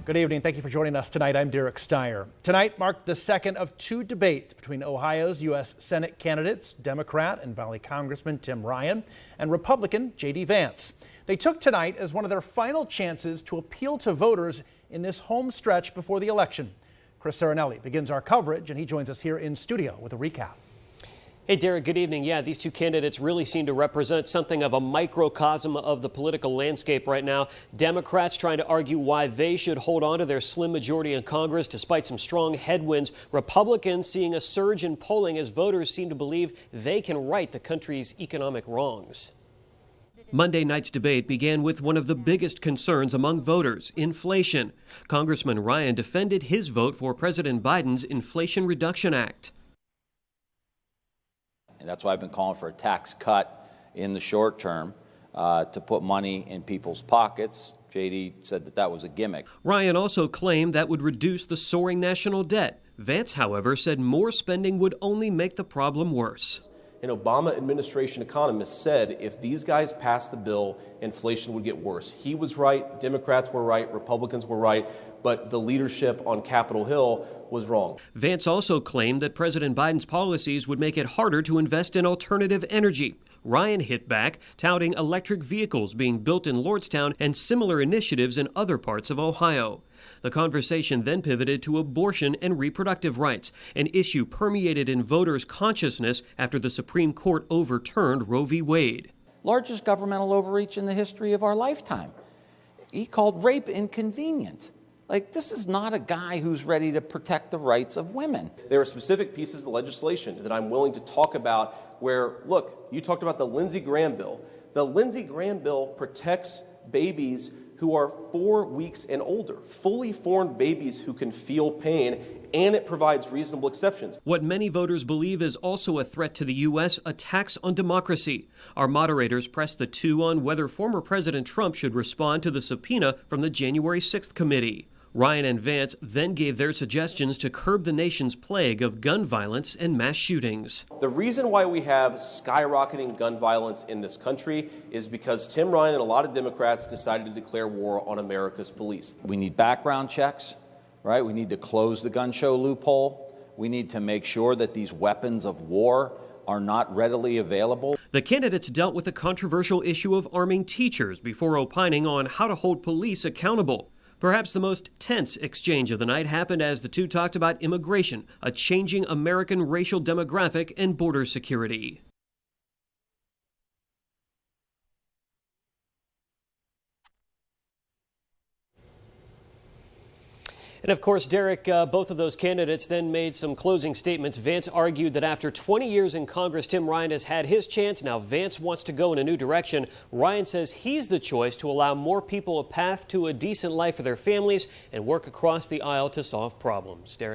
Good evening. Thank you for joining us tonight. I'm Derek Steyer. Tonight marked the second of two debates between Ohio's U.S. Senate candidates, Democrat and Valley Congressman Tim Ryan and Republican J.D. Vance. They took tonight as one of their final chances to appeal to voters in this home stretch before the election. Chris Serenelli begins our coverage, and he joins us here in studio with a recap. Hey, Derek, good evening. Yeah, these two candidates really seem to represent something of a microcosm of the political landscape right now. Democrats trying to argue why they should hold on to their slim majority in Congress despite some strong headwinds. Republicans seeing a surge in polling as voters seem to believe they can right the country's economic wrongs. Monday night's debate began with one of the biggest concerns among voters, inflation. Congressman Ryan defended his vote for President Biden's Inflation Reduction Act. And that's why I've been calling for a tax cut in the short term to put money in people's pockets. JD said that that was a gimmick. Ryan also claimed that would reduce the soaring national debt. Vance, however, said more spending would only make the problem worse. An Obama administration economist said if these guys passed the bill, inflation would get worse. He was right, Democrats were right, Republicans were right, but the leadership on Capitol Hill was wrong. Vance also claimed that President Biden's policies would make it harder to invest in alternative energy. Ryan hit back, touting electric vehicles being built in Lordstown and similar initiatives in other parts of Ohio. The conversation then pivoted to abortion and reproductive rights, an issue permeated in voters' consciousness after the Supreme Court overturned Roe v. Wade. Largest governmental overreach in the history of our lifetime. He called rape inconvenient. Like, this is not a guy who's ready to protect the rights of women. There are specific pieces of legislation that I'm willing to talk about where, look, you talked about the Lindsey Graham bill. The Lindsey Graham bill protects babies who are 4 weeks and older, fully formed babies who can feel pain, and it provides reasonable exceptions. What many voters believe is also a threat to the U.S., a tax on democracy. Our moderators pressed the two on whether former President Trump should respond to the subpoena from the January 6th committee. Ryan and Vance then gave their suggestions to curb the nation's plague of gun violence and mass shootings. The reason why we have skyrocketing gun violence in this country is because Tim Ryan and a lot of Democrats decided to declare war on America's police. We need background checks, right? We need to close the gun show loophole. We need to make sure that these weapons of war are not readily available. The candidates dealt with the controversial issue of arming teachers before opining on how to hold police accountable. Perhaps the most tense exchange of the night happened as the two talked about immigration, a changing American racial demographic, and border security. And of course, Derek, both of those candidates then made some closing statements. Vance argued that after 20 years in Congress, Tim Ryan has had his chance. Now Vance wants to go in a new direction. Ryan says he's the choice to allow more people a path to a decent life for their families and work across the aisle to solve problems. Derek.